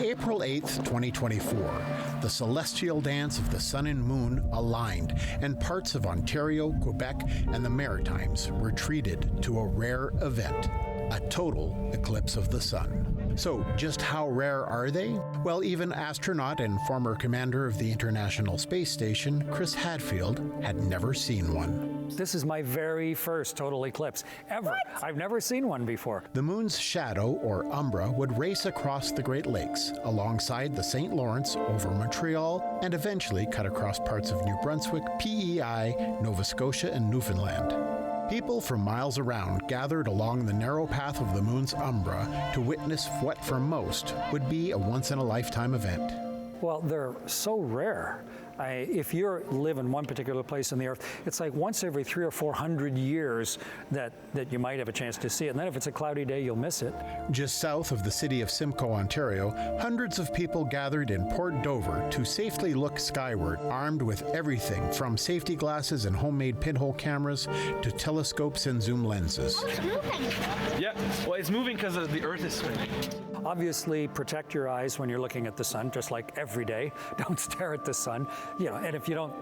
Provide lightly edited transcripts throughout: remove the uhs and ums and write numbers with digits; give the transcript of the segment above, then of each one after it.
April 8th, 2024, the celestial dance of the sun and moon aligned, and parts of Ontario, Quebec, and the Maritimes were treated to a rare event, a total eclipse of the sun. So, just how rare are they? Well, even astronaut and former commander of the International Space Station, Chris Hadfield, had never seen one. This is my very first total eclipse ever. What? I've never seen one before. The moon's shadow, or umbra, would race across the Great Lakes, alongside the St. Lawrence, over Montreal, and eventually cut across parts of New Brunswick, PEI, Nova Scotia, and Newfoundland. People from miles around gathered along the narrow path of the moon's umbra to witness what for most would be a once-in-a-lifetime event. Well, they're so rare. If you live in one particular place on the Earth, it's like once every 300 or 400 years that you might have a chance to see it. And then if it's a cloudy day, you'll miss it. Just south of the city of Simcoe, Ontario, hundreds of people gathered in Port Dover to safely look skyward, armed with everything from safety glasses and homemade pinhole cameras to telescopes and zoom lenses. Oh, it's moving. Yeah, well, it's moving because the Earth is spinning. Obviously, protect your eyes when you're looking at the sun, just like every day. Don't stare at the sun. And if you don't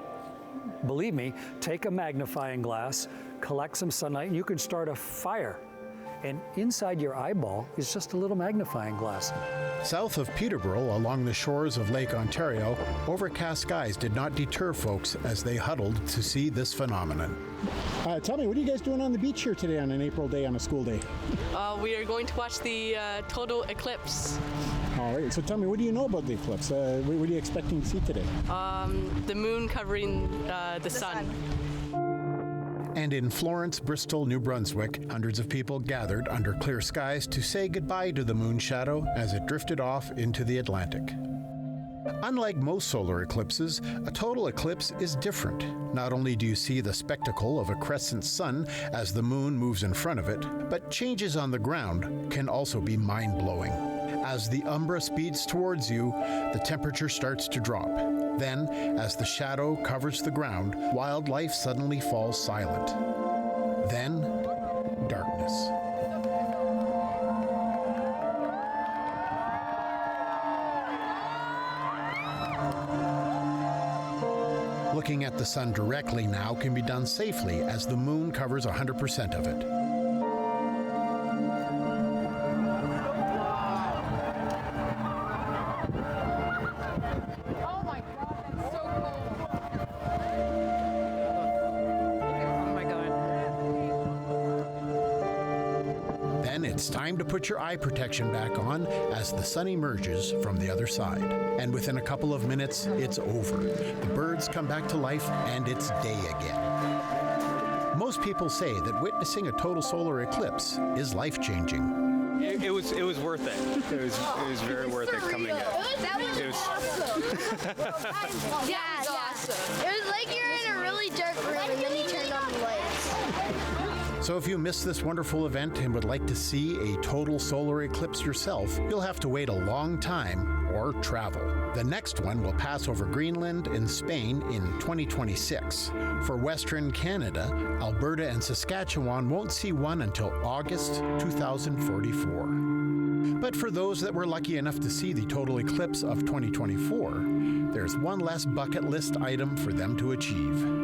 believe me, take a magnifying glass, collect some sunlight, and you can start a fire. And inside your eyeball is just a little magnifying glass. South of Peterborough, along the shores of Lake Ontario, overcast skies did not deter folks as they huddled to see this phenomenon. Tell me, what are you guys doing on the beach here today on an April day, on a school day? We are going to watch the total eclipse. All right, so tell me, what do you know about the eclipse? What are you expecting to see today? The moon covering the sun. And in Florence, Bristol, New Brunswick, hundreds of people gathered under clear skies to say goodbye to the moon shadow as it drifted off into the Atlantic. Unlike most solar eclipses, a total eclipse is different. Not only do you see the spectacle of a crescent sun as the moon moves in front of it, but changes on the ground can also be mind-blowing. As the umbra speeds towards you, the temperature starts to drop. Then, as the shadow covers the ground, wildlife suddenly falls silent. Then, darkness. Looking at the sun directly now can be done safely as the moon covers 100% of it. It's time to put your eye protection back on as the sun emerges from the other side. And within a couple of minutes, it's over. The birds come back to life and it's day again. Most people say that witnessing a total solar eclipse is life-changing. It was worth it. It was very worth it coming in. That was awesome. Yeah, awesome. It was like you're in a really dark room and then you turned on the lights. So if you missed this wonderful event and would like to see a total solar eclipse yourself, you'll have to wait a long time or travel. The next one will pass over Greenland and Spain in 2026. For Western Canada, Alberta and Saskatchewan won't see one until August 2044. But for those that were lucky enough to see the total eclipse of 2024, there's one less bucket list item for them to achieve.